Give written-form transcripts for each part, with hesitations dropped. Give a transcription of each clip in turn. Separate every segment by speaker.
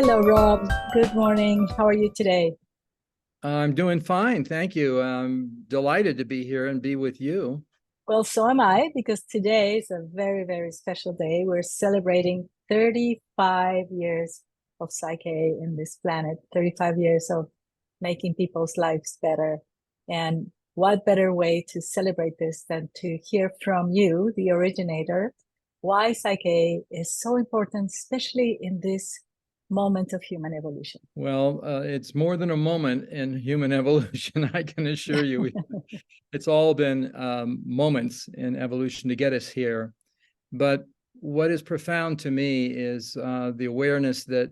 Speaker 1: Hello, Rob. Good morning. How are you today?
Speaker 2: I'm doing fine, thank you. I'm delighted to be here and be with you.
Speaker 1: Well, so am I, because today is a very, very special day. We're celebrating 35 years of PSYCH-K in this planet, 35 years of making people's lives better. And what better way to celebrate this than to hear from you, the originator, why PSYCH-K is so important, especially in this moment of human evolution.
Speaker 2: Well, it's more than a moment in human evolution, I can assure you. It's all been moments in evolution to get us here. But what is profound to me is the awareness that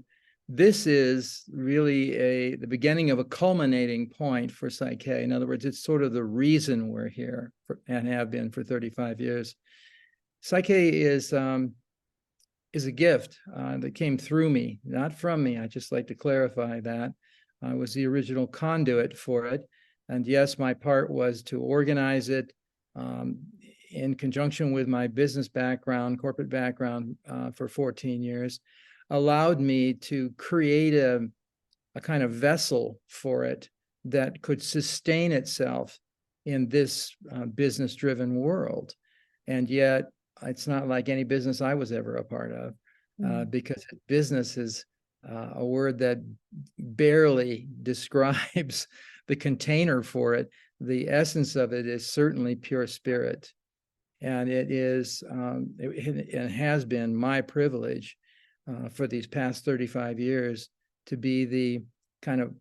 Speaker 2: this is really the beginning of a culminating point for PSYCH-K. In other words, it's sort of the reason we're here and have been for 35 years. PSYCH-K is a gift that came through me, not from me. I just like to clarify that. I was the original conduit for it. And yes, my part was to organize it in conjunction with my business background, corporate background for 14 years, allowed me to create a kind of vessel for it that could sustain itself in this business-driven world. And yet, it's not like any business I was ever a part of, because business is a word that barely describes the container for it. The essence of it is certainly pure spirit. And it has been my privilege for these past 35 years to be the kind of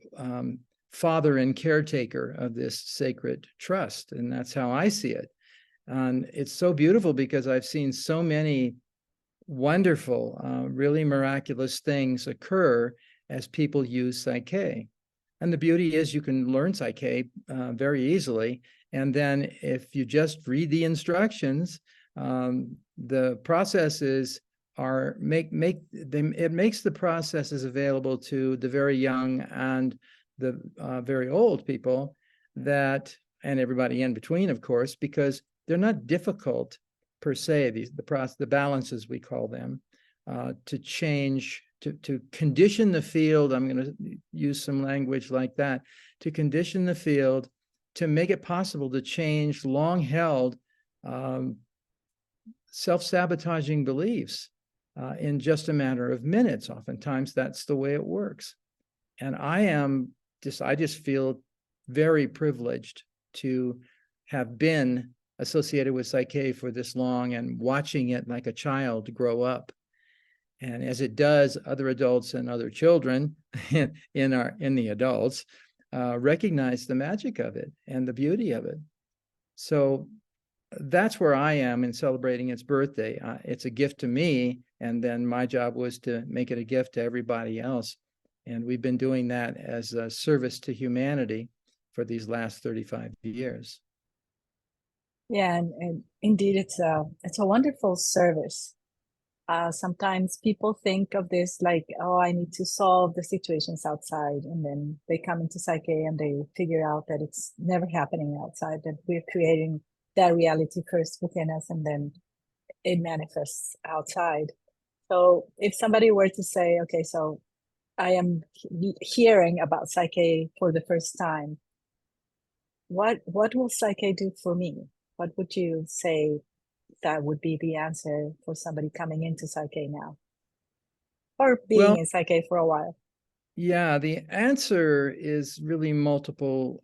Speaker 2: father and caretaker of this sacred trust. And that's how I see it. And it's so beautiful because I've seen so many wonderful, really miraculous things occur as people use PSYCH-K. And the beauty is you can learn PSYCH-K very easily. And then if you just read the instructions, the processes it makes the processes available to the very young and the very old people and everybody in between, of course, because they're not difficult per se, the balances we call them, to change, to condition the field. I'm going to use some language like that, to condition the field, to make it possible to change long-held self-sabotaging beliefs in just a matter of minutes. Oftentimes that's the way it works. And I just feel very privileged to have been associated with PSYCH-K for this long and watching it like a child grow up. And as it does, other adults and other children in the adults recognize the magic of it and the beauty of it. So that's where I am in celebrating its birthday. It's a gift to me, and then my job was to make it a gift to everybody else. And we've been doing that as a service to humanity for these last 35 years.
Speaker 1: Yeah, and indeed, it's a wonderful service. Sometimes people think of this like, oh, I need to solve the situations outside, and then they come into PSYCH-K and they figure out that it's never happening outside, that we're creating that reality first within us, and then it manifests outside. So if somebody were to say, okay, so I am hearing about PSYCH-K for the first time, what will PSYCH-K do for me? What would you say that would be the answer for somebody coming into PSYCH-K now, or being
Speaker 2: Well,
Speaker 1: in PSYCH-K for a while?
Speaker 2: yeah, the answer is really multiple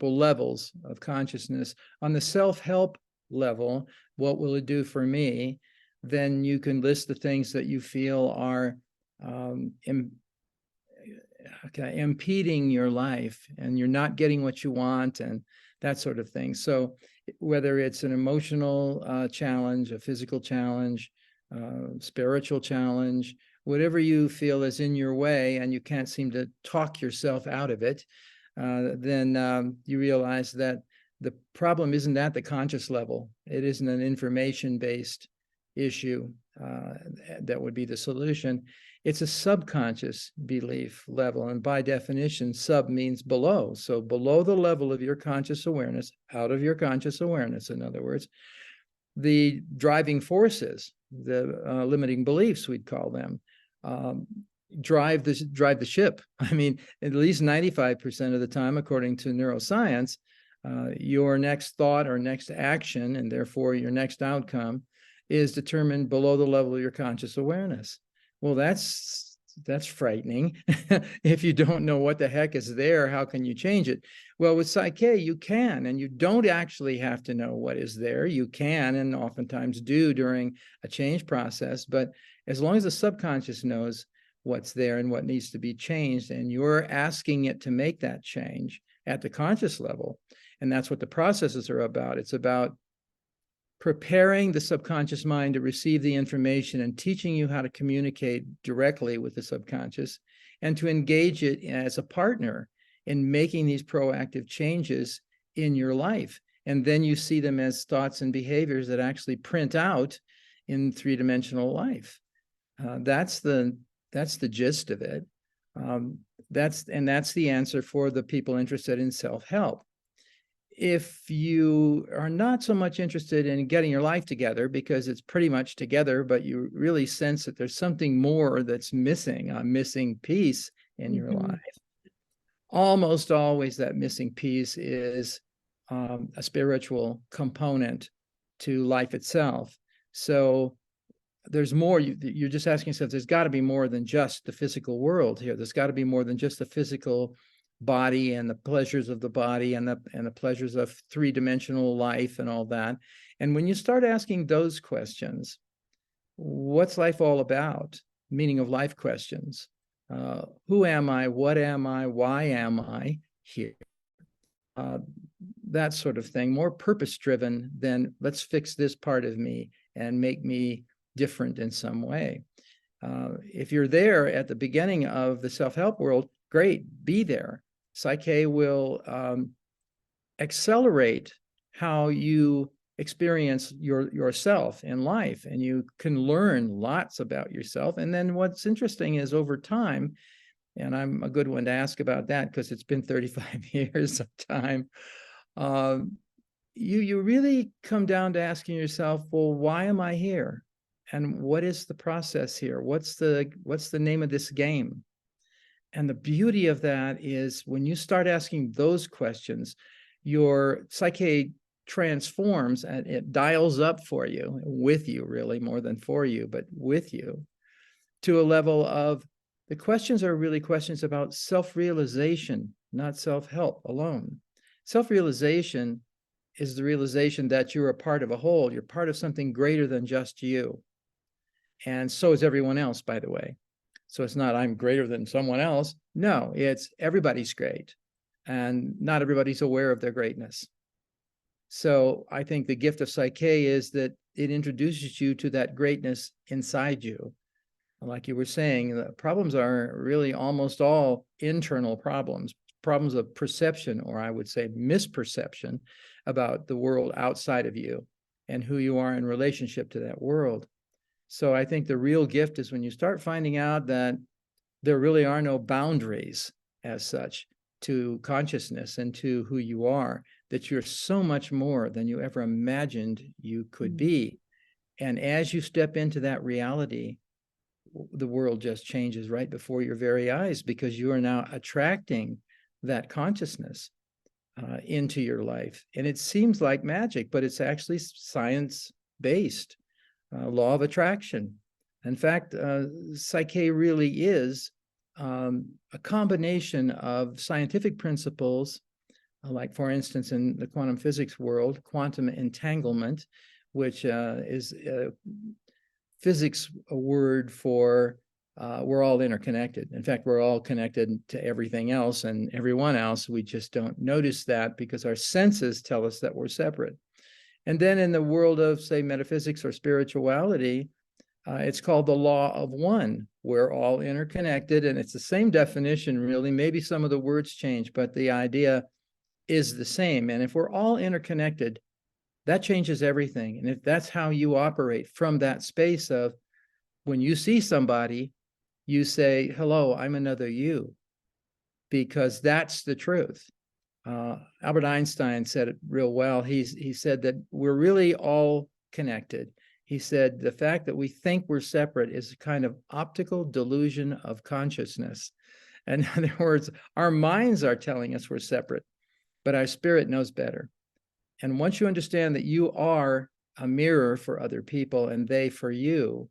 Speaker 2: levels of consciousness. On the self-help level, what will it do for me? Then you can list the things that you feel are impeding your life and you're not getting what you want and that sort of thing. So whether it's an emotional challenge, a physical challenge, spiritual challenge, whatever you feel is in your way and you can't seem to talk yourself out of it, then you realize that the problem isn't at the conscious level. It isn't an information-based issue that would be the solution. It's a subconscious belief level. And by definition, sub means below. So below the level of your conscious awareness, out of your conscious awareness, in other words, the driving forces, the limiting beliefs, we'd call them, drive the ship. I mean, at least 95% of the time, according to neuroscience, your next thought or next action, and therefore your next outcome, is determined below the level of your conscious awareness. Well, that's frightening. If you don't know what the heck is there, how can you change it? Well, with PSYCH-K, you can, and you don't actually have to know what is there. You can, and oftentimes do during a change process, but as long as the subconscious knows what's there and what needs to be changed, and you're asking it to make that change at the conscious level, and that's what the processes are about. It's about preparing the subconscious mind to receive the information and teaching you how to communicate directly with the subconscious and to engage it as a partner in making these proactive changes in your life. And then you see them as thoughts and behaviors that actually print out in three-dimensional life. That's the gist of it. That's the answer for the people interested in self-help. If you are not so much interested in getting your life together because it's pretty much together, but you really sense that there's something more that's missing, a missing piece in your life, almost always that missing piece is a spiritual component to life itself. So there's more. You're just asking yourself, there's got to be more than just the physical world here. There's got to be more than just the physical body and the pleasures of the body and the pleasures of three-dimensional life and all that. And when you start asking those questions, what's life all about? Meaning of life questions. Who am I? What am I? Why am I here? That sort of thing, more purpose-driven than let's fix this part of me and make me different in some way. If you're there at the beginning of the self-help world, great, be there. PSYCH-K will accelerate how you experience yourself in life, and you can learn lots about yourself. And then what's interesting is over time, and I'm a good one to ask about that because it's been 35 years of time, you really come down to asking yourself, well, why am I here? And what is the process here? What's the name of this game? And the beauty of that is when you start asking those questions, your psyche transforms and it dials up for you, with you really, more than for you, but with you, to a level of the questions are really questions about self-realization, not self-help alone. Self-realization is the realization that you're a part of a whole. You're part of something greater than just you. And so is everyone else, by the way. So it's not I'm greater than someone else. No, it's everybody's great. And not everybody's aware of their greatness. So I think the gift of PSYCH-K is that it introduces you to that greatness inside you. Like you were saying, the problems are really almost all internal problems of perception, or I would say misperception about the world outside of you and who you are in relationship to that world. So I think the real gift is when you start finding out that there really are no boundaries as such to consciousness and to who you are, that you're so much more than you ever imagined you could be. And as you step into that reality, the world just changes right before your very eyes because you are now attracting that consciousness into your life. And it seems like magic, but it's actually science-based. Law of attraction. In fact, PSYCH-K really is a combination of scientific principles, like for instance, in the quantum physics world, quantum entanglement, which is physics a word for we're all interconnected. In fact, we're all connected to everything else and everyone else. We just don't notice that because our senses tell us that we're separate. And then in the world of, say, metaphysics or spirituality, it's called the law of one. We're all interconnected, and it's the same definition, really. Maybe some of the words change, but the idea is the same. And if we're all interconnected, that changes everything. And if that's how you operate from that space of when you see somebody, you say, hello, I'm another you, because that's the truth. Albert Einstein said it real well. He said that we're really all connected. He said, the fact that we think we're separate is a kind of optical delusion of consciousness. In other words, our minds are telling us we're separate, but our spirit knows better. And once you understand that you are a mirror for other people and they for you,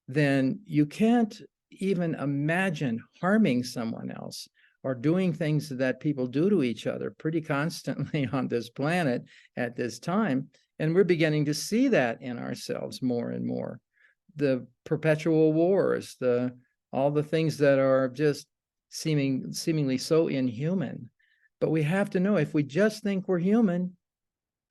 Speaker 2: then you can't even imagine harming someone else or doing things that people do to each other pretty constantly on this planet at this time. And we're beginning to see that in ourselves more and more. The perpetual wars, all the things that are just seemingly so inhuman. But we have to know, if we just think we're human,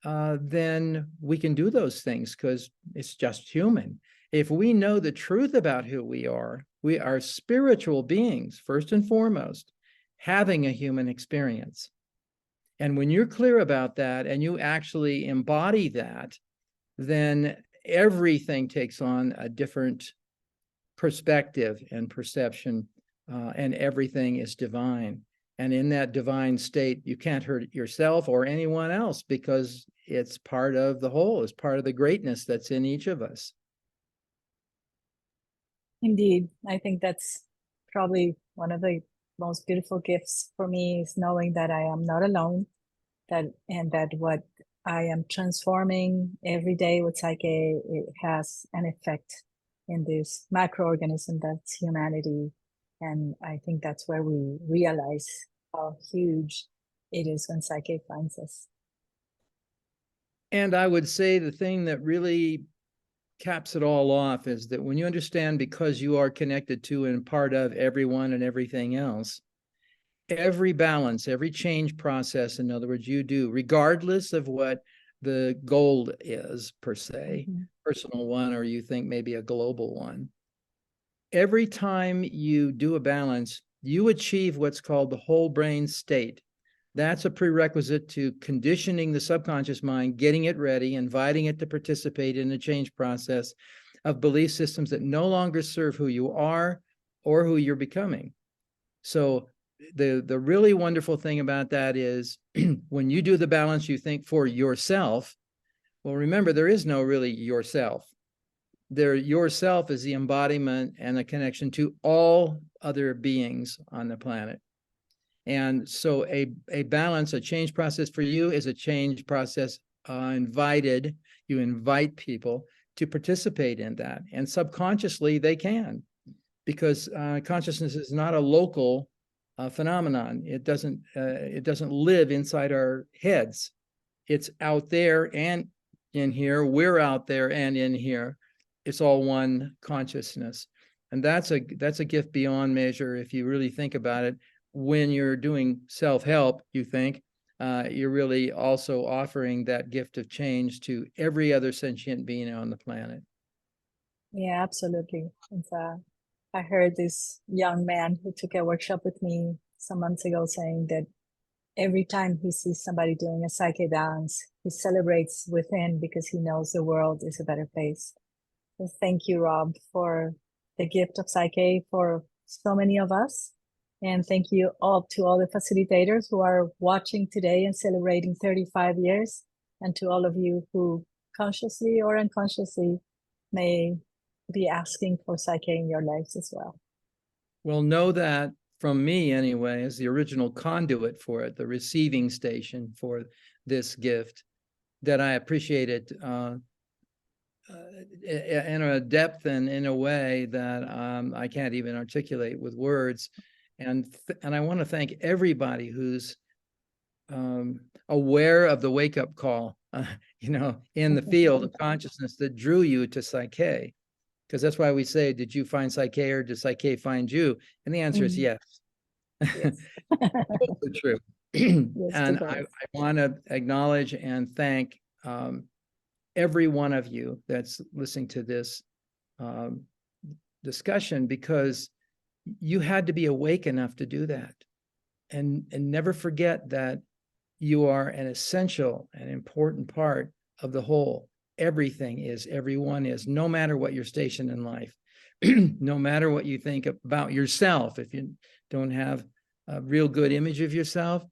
Speaker 2: then we can do those things because it's just human. If we know the truth about who we are spiritual beings, first and foremost, having a human experience. And when you're clear about that and you actually embody that, then everything takes on a different perspective and perception, and everything is divine. And in that divine state, you can't hurt yourself or anyone else because it's part of the whole, it's part of the greatness that's in each of us.
Speaker 1: Indeed, I think that's probably one of the most beautiful gifts for me, is knowing that I am not alone, and that what I am transforming every day with PSYCH-K, it has an effect in this macroorganism that's humanity. And I think that's where we realize how huge it is when PSYCH-K finds us.
Speaker 2: And I would say the thing that really caps it all off is that when you understand, because you are connected to and part of everyone and everything else, every balance, every change process, in other words, you do, regardless of what the goal is per se, personal one, or you think maybe a global one, every time you do a balance, you achieve what's called the whole brain state. That's a prerequisite to conditioning the subconscious mind, getting it ready, inviting it to participate in the change process of belief systems that no longer serve who you are or who you're becoming. So the really wonderful thing about that is when you do the balance, you think for yourself. Well, remember, there is no really yourself. Yourself is the embodiment and the connection to all other beings on the planet. And so a balance, a change process for you is a change process invited. You invite people to participate in that. And subconsciously, they can, because consciousness is not a local phenomenon. It doesn't live inside our heads. It's out there and in here. We're out there and in here. It's all one consciousness. And that's a gift beyond measure if you really think about it. When you're doing self-help, you think you're really also offering that gift of change to every other sentient being on the planet.
Speaker 1: Yeah, absolutely. And, I heard this young man who took a workshop with me some months ago saying that every time he sees somebody doing a PSYCH-K balance, he celebrates within because he knows the world is a better place. So thank you, Rob, for the gift of PSYCH-K for so many of us. And thank you all to all the facilitators who are watching today and celebrating 35 years, and to all of you who consciously or unconsciously may be asking for PSYCH-K in your lives as well.
Speaker 2: Well, know that from me anyway, as the original conduit for it, the receiving station for this gift, that I appreciate it in a depth and in a way that I can't even articulate with words. And I want to thank everybody who's aware of the wake-up call, in the field of consciousness that drew you to PSYCH-K. Because that's why we say, did you find PSYCH-K or did PSYCH-K find you? And the answer is yes.
Speaker 1: Yes.
Speaker 2: Totally true.
Speaker 1: Yes,
Speaker 2: and I want to acknowledge and thank every one of you that's listening to this discussion, because you had to be awake enough to do that. And never forget that you are an essential and important part of the whole. Everything is, everyone is, no matter what your station in life, no matter what you think about yourself. If you don't have a real good image of yourself,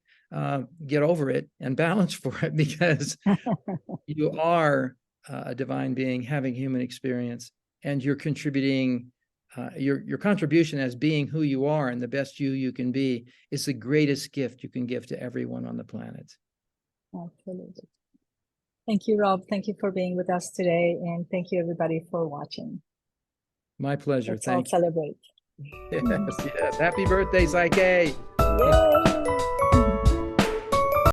Speaker 2: get over it and balance for it, because you are a divine being having human experience, and you're contributing. Your contribution as being who you are and the best you can be is the greatest gift you can give to everyone on the planet.
Speaker 1: Absolutely. Thank you, Rob. Thank you for being with us today, and thank you everybody for watching.
Speaker 2: My pleasure.
Speaker 1: Let's all
Speaker 2: Thank you.
Speaker 1: celebrate.
Speaker 2: Yes, yes. Happy birthday, PSYCH-K.
Speaker 1: Yay!